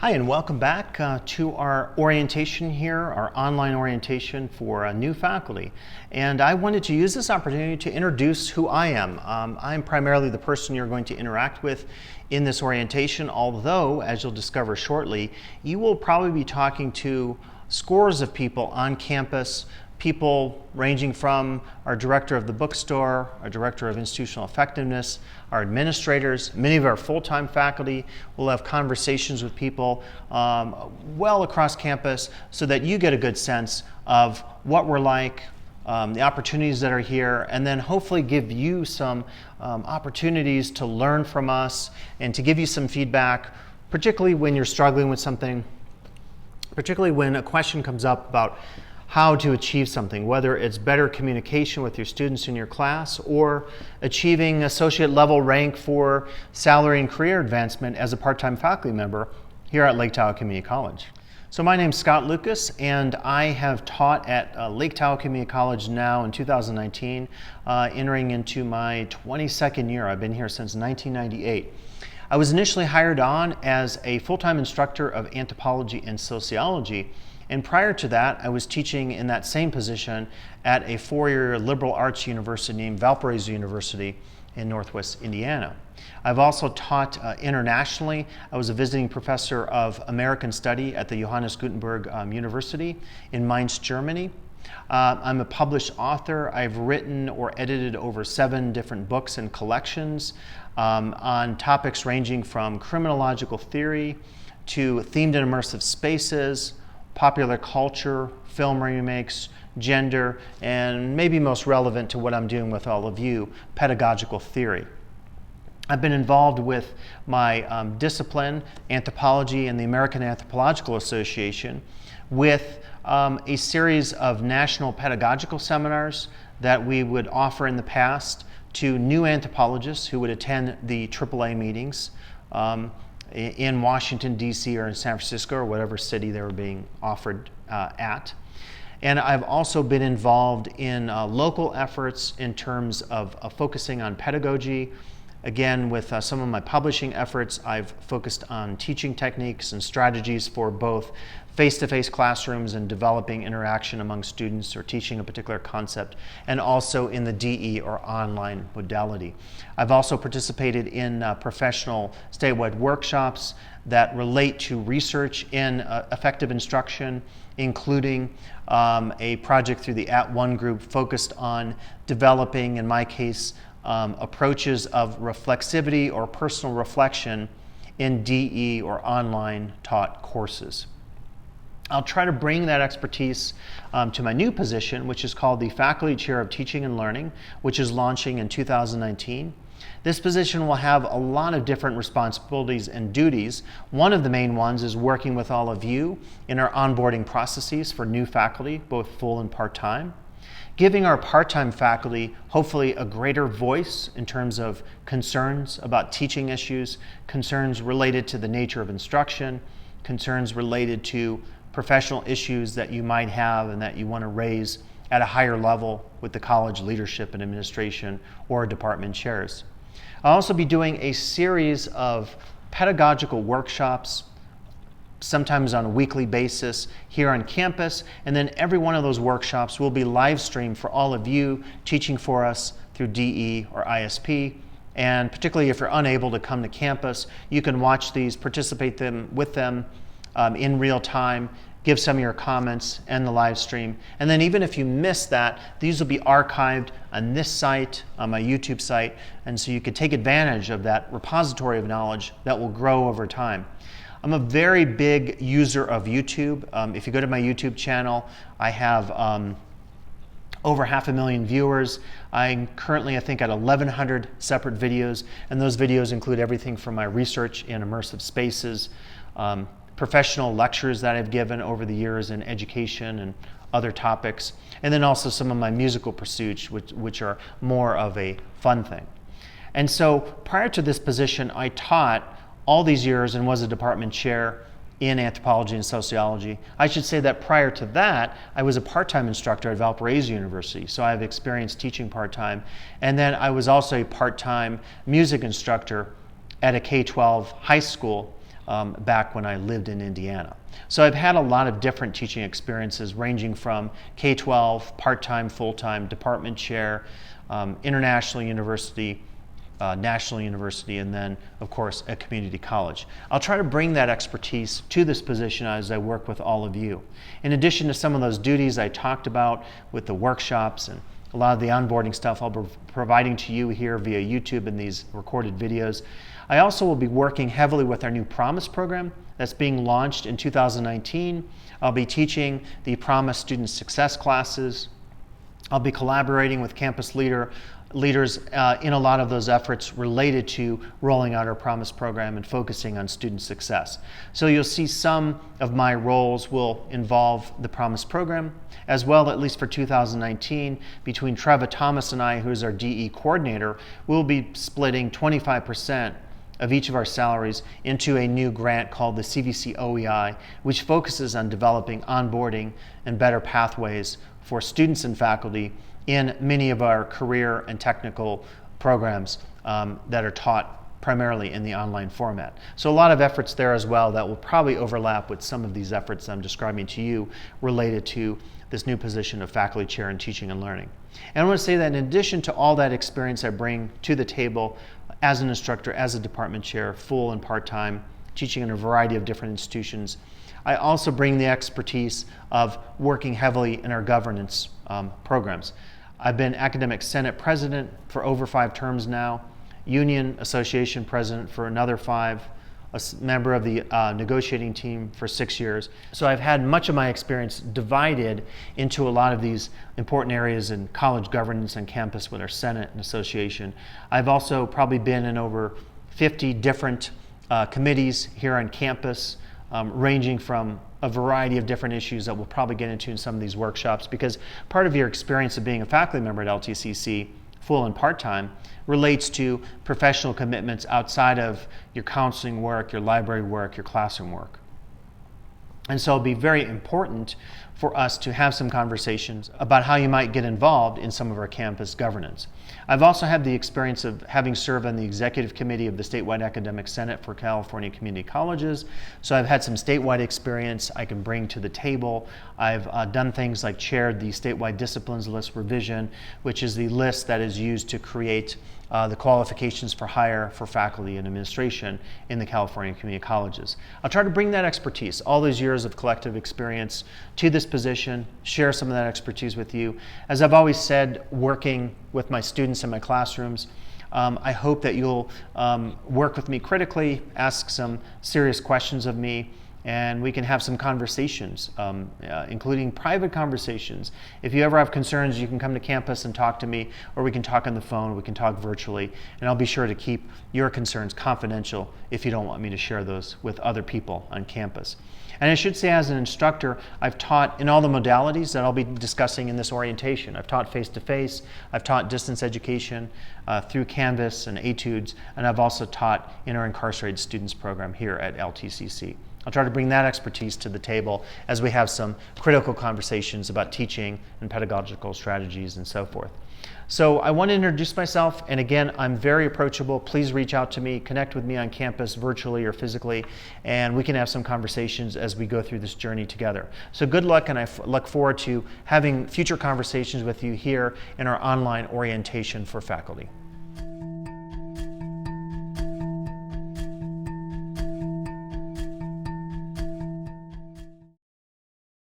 Hi, and welcome back to our orientation here, our online orientation for new faculty. And I wanted to use this opportunity to introduce who I am. I'm primarily the person you're going to interact with in this orientation, although, as you'll discover shortly, you will probably be talking to scores of people on campus, people ranging from our director of the bookstore, our director of institutional effectiveness, our administrators, many of our full-time faculty. We'll have conversations with people well across campus so that you get a good sense of what we're like, the opportunities that are here, and then hopefully give you some opportunities to learn from us and to give you some feedback, particularly when you're struggling with something, particularly when a question comes up about how to achieve something, whether it's better communication with your students in your class or achieving associate level rank for salary and career advancement as a part-time faculty member here at Lake Tahoe Community College. So my name's Scott Lukas, and I have taught at Lake Tahoe Community College now in 2019, entering into my 22nd year. I've been here since 1998. I was initially hired on as a full-time instructor of anthropology and sociology. And prior to that, I was teaching in that same position at a four-year liberal arts university named Valparaiso University in Northwest Indiana. I've also taught internationally. I was a visiting professor of American Study at the Johannes Gutenberg University in Mainz, Germany. I'm a published author. I've written or edited over 7 different books and collections on topics ranging from criminological theory to themed and immersive spaces, popular culture, film remakes, gender, and maybe most relevant to what I'm doing with all of you, pedagogical theory. I've been involved with my discipline, anthropology, and the American Anthropological Association with a series of national pedagogical seminars that we would offer in the past to new anthropologists who would attend the AAA meetings in Washington, D.C. or in San Francisco or whatever city they were being offered at. And I've also been involved in local efforts in terms of focusing on pedagogy. Again, with some of my publishing efforts, I've focused on teaching techniques and strategies for both face-to-face classrooms and developing interaction among students or teaching a particular concept, and also in the DE or online modality. I've also participated in professional statewide workshops that relate to research in effective instruction, including a project through the At One group focused on developing, in my case, approaches of reflexivity or personal reflection in DE or online taught courses. I'll try to bring that expertise to my new position, which is called the Faculty Chair of Teaching and Learning, which is launching in 2019. This position will have a lot of different responsibilities and duties. One of the main ones is working with all of you in our onboarding processes for new faculty, both full and part-time. Giving our part-time faculty hopefully a greater voice in terms of concerns about teaching issues, concerns related to the nature of instruction, concerns related to professional issues that you might have and that you want to raise at a higher level with the college leadership and administration or department chairs. I'll also be doing a series of pedagogical workshops, sometimes on a weekly basis here on campus, and then every one of those workshops will be live streamed for all of you teaching for us through DE or ISP. And particularly if you're unable to come to campus, you can watch these, participate with them in real time, give some of your comments and the live stream. And then even if you miss that, these will be archived on this site, on my YouTube site, and so you can take advantage of that repository of knowledge that will grow over time. I'm a very big user of YouTube. If you go to my YouTube channel, I have over 500,000 viewers. I'm currently, I think, at 1,100 separate videos, and those videos include everything from my research in immersive spaces, professional lectures that I've given over the years in education and other topics, and then also some of my musical pursuits, which are more of a fun thing. And so prior to this position, I taught all these years and was a department chair in anthropology and sociology. I should say that prior to that, I was a part-time instructor at Valparaiso University, so I have experience teaching part-time. And then I was also a part-time music instructor at a K-12 high school back when I lived in Indiana. So I've had a lot of different teaching experiences ranging from K-12, part-time, full-time, department chair, international university, national university, and then of course a community college. I'll try to bring that expertise to this position as I work with all of you. In addition to some of those duties I talked about with the workshops and a lot of the onboarding stuff I'll be providing to you here via YouTube and these recorded videos, I also will be working heavily with our new Promise program that's being launched in 2019. I'll be teaching the Promise Student Success classes. I'll be collaborating with campus leaders in a lot of those efforts related to rolling out our Promise program and focusing on student success. So you'll see some of my roles will involve the Promise program, as well, at least for 2019, between Treva Thomas and I, who's our DE coordinator, we'll be splitting 25% of each of our salaries into a new grant called the CVC OEI, which focuses on developing onboarding and better pathways for students and faculty in many of our career and technical programs that are taught primarily in the online format. So a lot of efforts there as well that will probably overlap with some of these efforts I'm describing to you related to this new position of faculty chair in teaching and learning. And I want to say that in addition to all that experience I bring to the table as an instructor, as a department chair, full and part-time, teaching in a variety of different institutions, I also bring the expertise of working heavily in our governance programs. I've been Academic Senate President for over 5 terms now, Union Association President for another 5, a member of the negotiating team for 6 years. So I've had much of my experience divided into a lot of these important areas in college governance and campus with our Senate and association. I've also probably been in over 50 different committees here on campus, ranging from a variety of different issues that we'll probably get into in some of these workshops, because part of your experience of being a faculty member at LTCC, full and part-time, relates to professional commitments outside of your counseling work, your library work, your classroom work. And so it'll be very important for us to have some conversations about how you might get involved in some of our campus governance. I've also had the experience of having served on the executive committee of the Statewide Academic Senate for California Community Colleges. So I've had some statewide experience I can bring to the table. I've done things like chaired the statewide disciplines list revision, which is the list that is used to create the qualifications for hire for faculty and administration in the California Community Colleges. I'll try to bring that expertise, all those years of collective experience, to this position, share some of that expertise with you. As I've always said, working with my students in my classrooms, I hope that you'll work with me critically, ask some serious questions of me, and we can have some conversations, including private conversations. If you ever have concerns, you can come to campus and talk to me, or we can talk on the phone, we can talk virtually, and I'll be sure to keep your concerns confidential if you don't want me to share those with other people on campus. And I should say, as an instructor, I've taught in all the modalities that I'll be discussing in this orientation. I've taught face-to-face, I've taught distance education through Canvas and Etudes, and I've also taught in our incarcerated students program here at LTCC. I'll try to bring that expertise to the table as we have some critical conversations about teaching and pedagogical strategies and so forth. So I want to introduce myself, and again, I'm very approachable. Please reach out to me, connect with me on campus virtually or physically, and we can have some conversations as we go through this journey together. So good luck, and I look forward to having future conversations with you here in our online orientation for faculty.